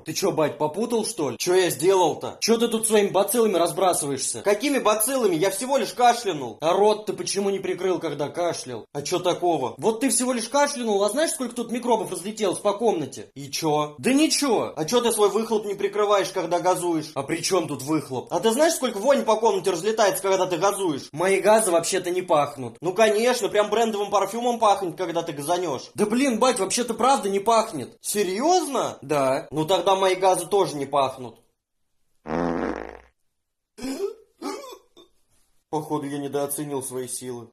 Ты чё, бать, попутал, что ли? Чё я сделал-то? Чё ты тут своими бациллами разбрасываешься? Какими бациллами? Я всего лишь кашлянул. А рот ты почему не прикрыл, когда кашлял? А чё такого? Вот ты всего лишь кашлянул, а знаешь, сколько тут микробов разлетелось по комнате? И чё? Да ничего. А чё ты свой выхлоп не прикрываешь, когда газуешь? А при чем тут выхлоп? А ты знаешь, сколько вони по комнате разлетается, когда ты газуешь? Мои газы вообще-то не пахнут. Ну конечно, прям брендовым парфюмом пахнет, когда ты газанешь. Да блин, бать, вообще-то правда не пахнет. Серьезно? Да. Ну тогда мои газы тоже не пахнут. Походу, я недооценил свои силы.